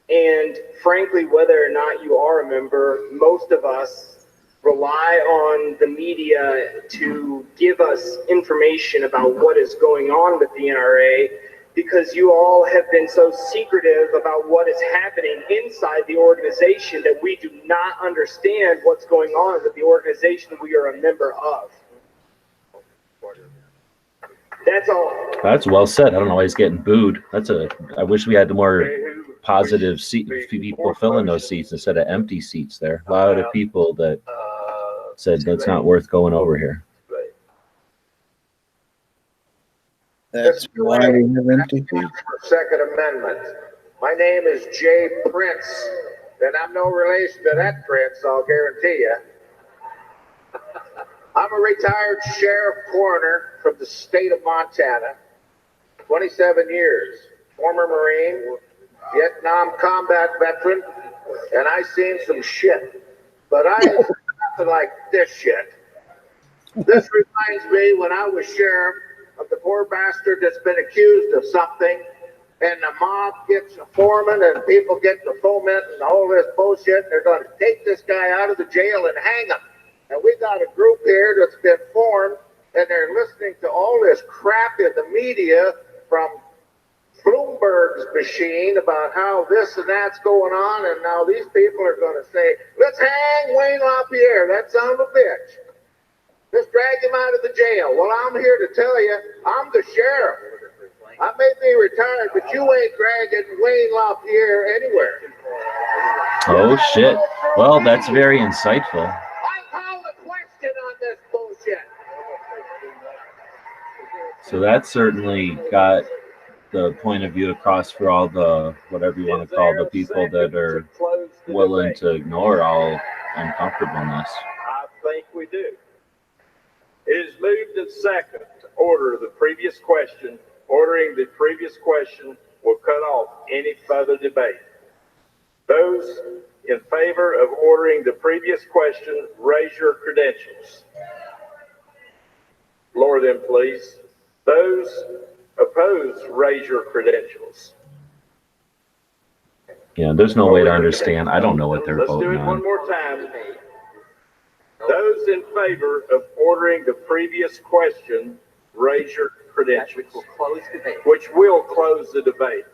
And frankly, whether or not you are a member, most of us rely on the media to give us information about what is going on with the NRA, because you all have been so secretive about what is happening inside the organization that we do not understand what's going on with the organization we are a member of. That's all. That's well said. I don't know why he's getting booed. I wish we had more positive people filling those seats instead of empty seats there. A lot of people that said that's not worth going over here. That's why we have empty seats. Second Amendment. My name is Jay Prince, and I'm no relation to that Prince, I'll guarantee you. I'm a retired sheriff coroner from the state of Montana, 27 years, former Marine, Vietnam combat veteran, and I seen some shit, but I ain't nothing like this shit. This reminds me when I was sheriff of the poor bastard that's been accused of something, and the mob gets a foreman and people get the foment and all this bullshit. They're going to take this guy out of the jail and hang him. And we got a group here that's been formed, and they're listening to all this crap in the media from Bloomberg's machine about how this and that's going on, and now these people are going to say, let's hang Wayne LaPierre, that son of a bitch. Let's drag him out of the jail. Well, I'm here to tell you, I'm the sheriff. I may be retired, but you ain't dragging Wayne LaPierre anywhere. Oh, shit. Well, that's very insightful. I call the question on this bullshit. So that certainly got the point of view across for all the, whatever you want to call the people that are willing to ignore all uncomfortableness. I second to order the previous question. Ordering the previous question will cut off any further debate. Those in favor of ordering the previous question, raise your credentials. Lower them, please. Those opposed, raise your credentials. Yeah, there's no way to understand. I don't know what they're Let's do voting it one on. more time. Those in favor of ordering the previous question, raise your credentials. Which will close the debate.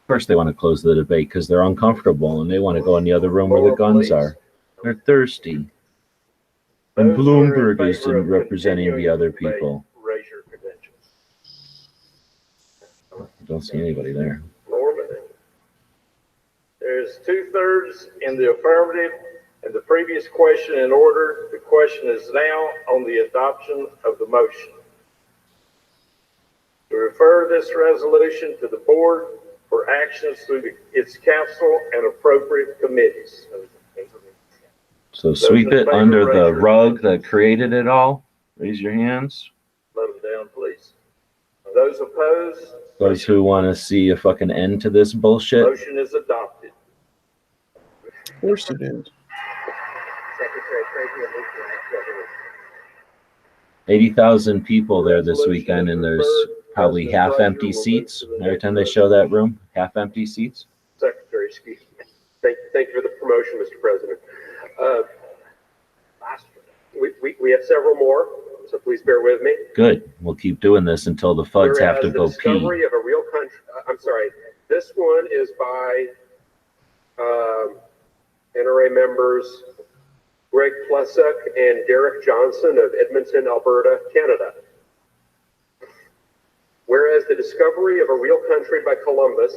First, they want to close the debate because they're uncomfortable and they want to go in the other room where the guns are. They're thirsty. And Bloomberg isn't representing the other people. Raise your credentials. I don't see anybody there. Norman. There's 2/3 in the affirmative, and the previous question in order. The question is now on the adoption of the motion. To refer this resolution to the board for actions through its council and appropriate committees. So sweep it under the rug that created it all. Raise your hands. Let them down, please. Those opposed? Those who want to see a fucking end to this bullshit. Motion is adopted. Of course it is. 80,000 people there this weekend, and there's probably half empty seats. Every time they show that room, half empty seats. Secretary, excuse me. Thank you for the promotion, Mr. President. We have several more, so please bear with me. Good. We'll keep doing this until the FUDs have to go the discovery pee. of a real country. I'm sorry. This one is by NRA members Greg Plesuk and Derek Johnson of Edmonton, Alberta, Canada. Whereas the discovery of a real country by Columbus,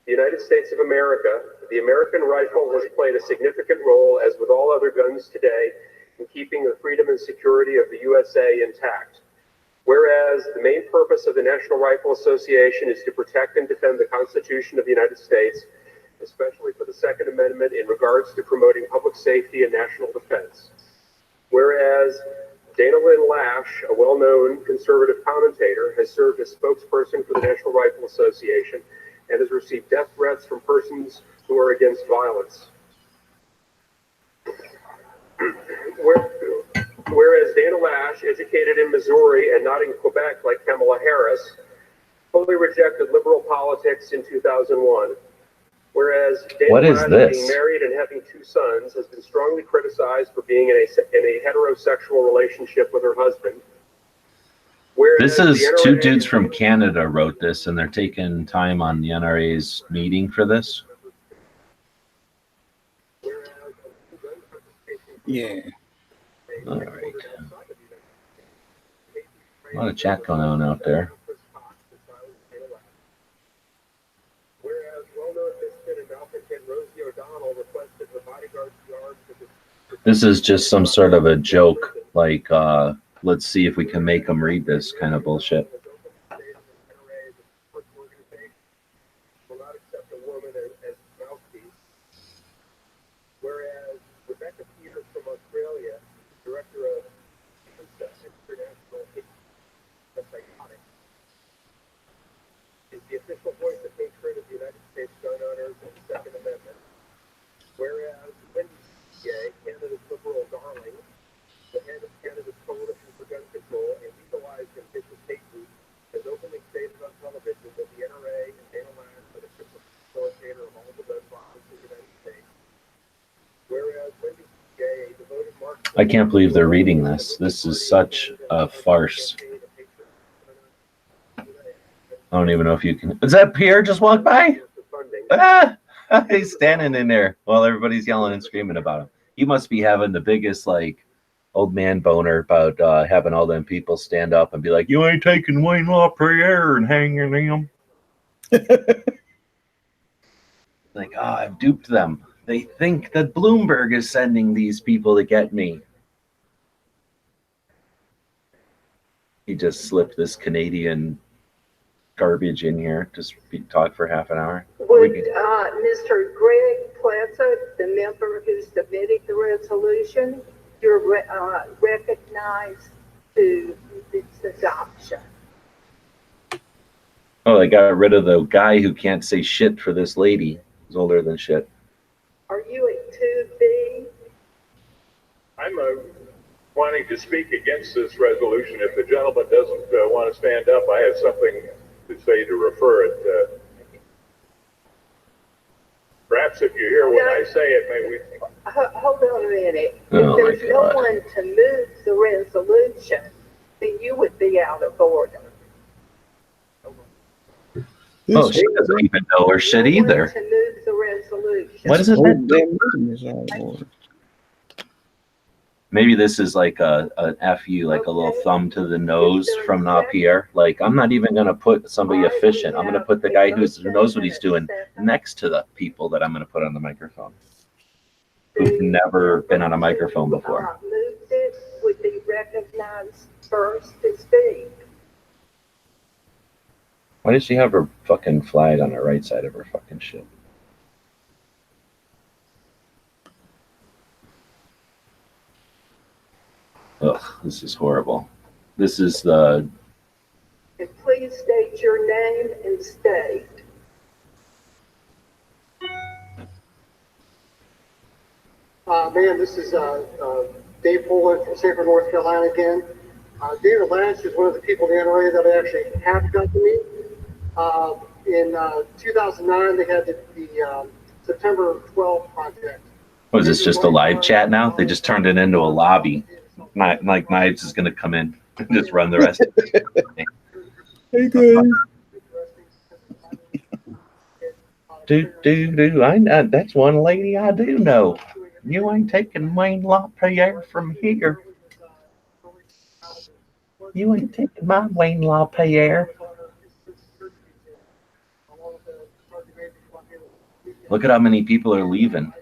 the United States of America, the American rifle has played a significant role, as with all other guns today, in keeping the freedom and security of the USA intact. Whereas the main purpose of the National Rifle Association is to protect and defend the Constitution of the United States, especially for the Second Amendment in regards to promoting public safety and national defense. Whereas Dana Lynn Lash, a well-known conservative commentator, has served as spokesperson for the National Rifle Association and has received death threats from persons who are against violence. Whereas Dana Lash, educated in Missouri and not in Quebec like Kamala Harris, fully rejected liberal politics in 2001. Whereas Dana Lash, being married and having 2 sons, has been strongly criticized for being in a heterosexual relationship with her husband. Whereas This is 2 dudes from Canada wrote this, and they're taking time on the NRA's meeting for this. Yeah. All right. A lot of chat going on out there. This is just some sort of a joke, like, let's see if we can make them read this kind of bullshit. Whereas Rebecca Peters from Australia, director of International Psychotics, is the official voice of hatred of the United States gun owners and the Second Amendment. Whereas Wendy Gay, Canada's liberal darling, the head of Canada's Coalition for Gun Control and legalized and vicious hate group, has openly stated on television that the NRA and Dana Lash are the principal facilitator of all the gun violence in the United States. Whereas Wendy Gay, a devoted Marxist, I can't believe they're reading this. This is such a farce. I don't even know if you can. Is that Pierre just walked by? Ah! He's standing in there while everybody's yelling and screaming about him. He must be having the biggest, like, old man boner about having all them people stand up and be like, you ain't taking Wayne LaPierre and hanging him. Like, oh, I've duped them. They think that Bloomberg is sending these people to get me. He just slipped this Canadian garbage in here to talk for half an hour. Would Mr. Greg Plesuk, the member who submitted the resolution, you're recognized to its adoption. Oh, they got rid of the guy who can't say shit for this lady who's older than shit. Are you at 2B? I'm wanting to speak against this resolution. If the gentleman doesn't want to stand up, I have something to say to refer it. Perhaps if you hear when I say it, maybe we... Hold on a minute. Oh, if there's no one to move the resolution, then you would be out of order. Oh, she doesn't even know her shit either. To move the resolution. What is it? Maybe this is like a FU, like a little thumb to the nose from Napier. Like, I'm not even going to put somebody efficient. I'm going to put the guy who knows what he's doing next to the people that I'm going to put on the microphone, who've never been on a microphone before. Moved it would be recognized first to speak. Why does she have her fucking flag on the right side of her fucking shit? Ugh, this is horrible. This is the... And please state your name and state. Man, this is Dave Poland from Sanford, North Carolina again. David Lance is one of the people in the NRA that I actually have come to meet. In 2009, they had the September 12th project. Was this just a live chat now? They just turned it into a lobby. Like Knives is going to come in and just run the rest of it. Hey, guys. I know, that's one lady I do know. You ain't taking Wayne LaPierre from here. You ain't taking my Wayne LaPierre. Look at how many people are leaving.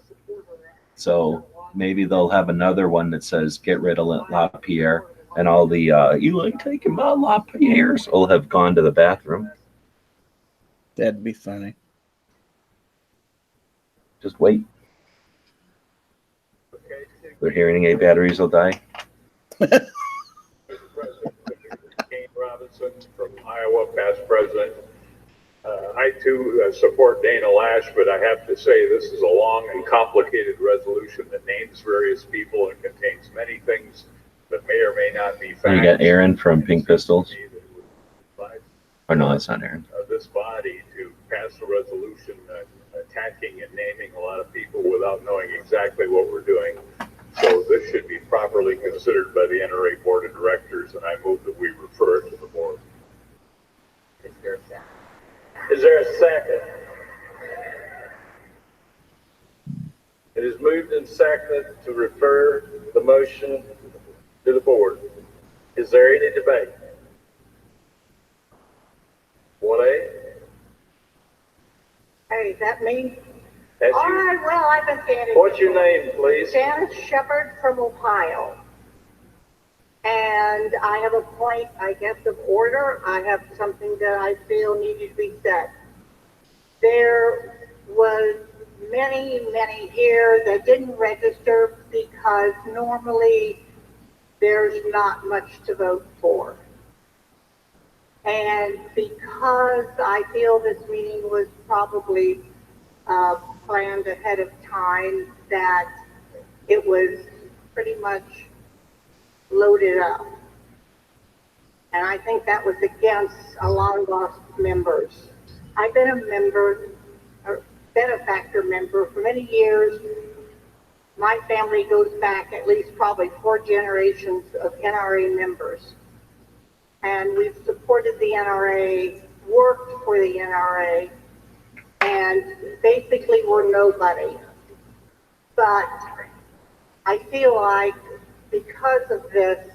So maybe they'll have another one that says get rid of LaPierre, and all the you ain't taking my LaPierres will have gone to the bathroom. That'd be funny. Just wait. Their hearing aid batteries will die. Kane Robinson from Iowa, past president. I too support Dana Lash, but I have to say this is a long and complicated resolution that names various people and contains many things that may or may not be facts. You got Aaron from Pink Pistols. Or no, that's not Aaron. This body to pass a resolution attacking and naming a lot of people without knowing exactly what we're doing. So this should be properly considered by the NRA Board of Directors, and I move that we refer it to the board. Is there a second? It is moved and seconded to refer the motion to the board. Is there any debate? 1A? Hey, is that me? That's All you. right, well, I've been standing. What's your name, please? Janice Shepard from Ohio. And I have a point, I guess, of order. I have something that I feel needed to be said. There was many here that didn't register because normally there's not much to vote for. And because I feel this meeting was probably planned ahead of time, that it was pretty much loaded up. And I think that was against a lot of our members. I've been a member, a benefactor member for many years. My family goes back at least probably 4 generations of NRA members. And we've supported the NRA, worked for the NRA, and basically we're nobody. But I feel like because of this,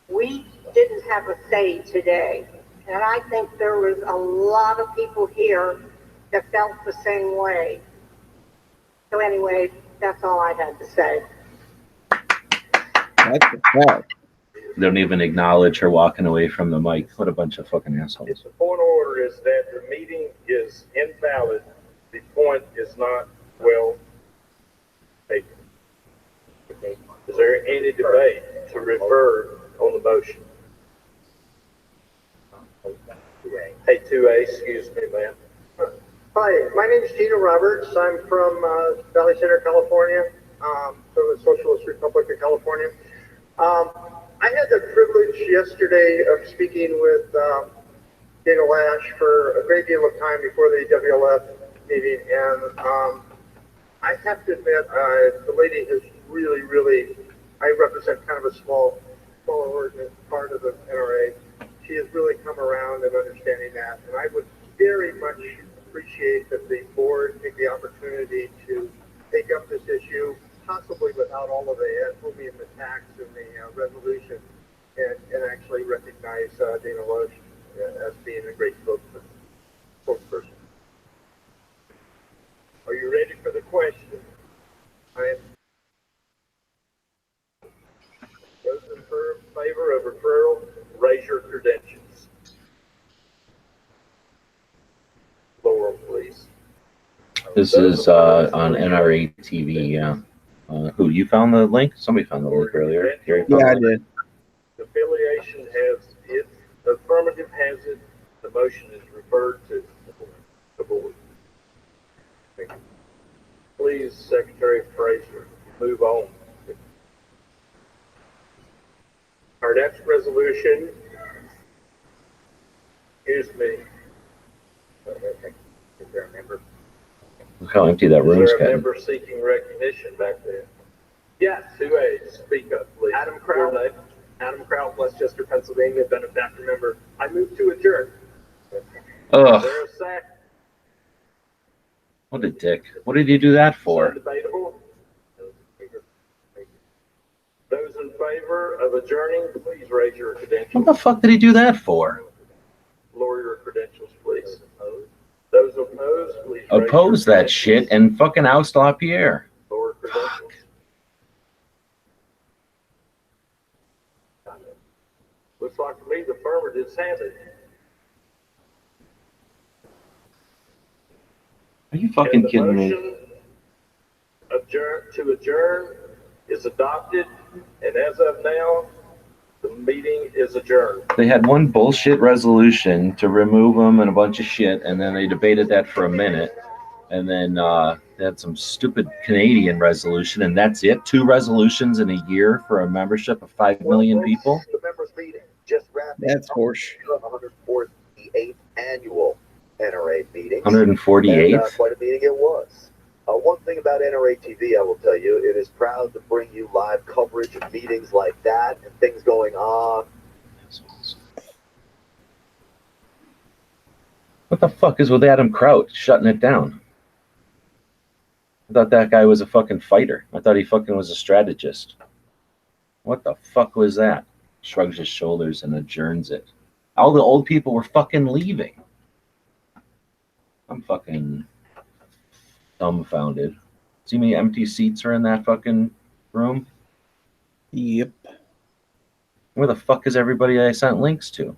we didn't have a say today. And I think there was a lot of people here that felt the same way. So anyway, that's all I had to say. That's a fact. They don't even acknowledge her walking away from the mic. What a bunch of fucking assholes. The point of order is that the meeting is invalid. The point is not well taken. Is there any debate to refer on the motion? Hey, 2A, excuse me, ma'am. Hi, my name is Gino Roberts. I'm from Valley Center, California, from the Socialist Republic of California. I had the privilege yesterday of speaking with Dana Lash for a great deal of time before the WLF meeting, and I have to admit, the lady is really, I represent kind of a smaller part of the NRA. She has really come around and understanding that, and I would very much appreciate that the board take the opportunity to take up this issue, possibly without all of the ad hominem attacks in the resolution, and actually recognize Dana Loesch as being a great spokesperson. Are you ready for the question? I am. Those in favor of referral, raise your credentials. Laurel, please. This is on NRA TV. Yeah. Who you found the link? Somebody found the link earlier. Gary found Yeah, I the link. did. Affiliation has it. The affirmative has it. The motion is referred to the board. Thank you. Please, Secretary Fraser, move on. Our next resolution, excuse me. Is there a member? Look how empty that room's Is there a getting. member seeking recognition back there? Yes. 2A, speak up, please. Adam Kraut, Westchester, Pennsylvania, benefactor member. I move to adjourn. Ugh. Is there a second? What a dick. What did you do that for? Debatable. Those in favor of adjourning, please raise your credentials. What the fuck did he do that for? Lower your credentials, please. Those opposed, please raise Oppose your that shit and fucking oust LaPierre. lower credentials. Looks like to me the affirmatives have it. Are you fucking kidding me? Motion to adjourn is adopted, and as of now, the meeting is adjourned. They had one bullshit resolution to remove them and a bunch of shit, and then they debated that for a minute, and then they had some stupid Canadian resolution, and that's it. 2 resolutions in a year for a membership of 5 million people. The members meeting just wrapped. That's horse. 148th annual NRA meeting. 148th? And, quite a meeting it was. One thing about NRA TV, I will tell you, it is proud to bring you live coverage of meetings like that and things going on. What the fuck is with Adam Kraut shutting it down? I thought that guy was a fucking fighter. I thought he fucking was a strategist. What the fuck was that? Shrugs his shoulders and adjourns it. All the old people were fucking leaving. I'm fucking dumbfounded. See how many empty seats are in that fucking room? Yep. Where the fuck is everybody I sent links to?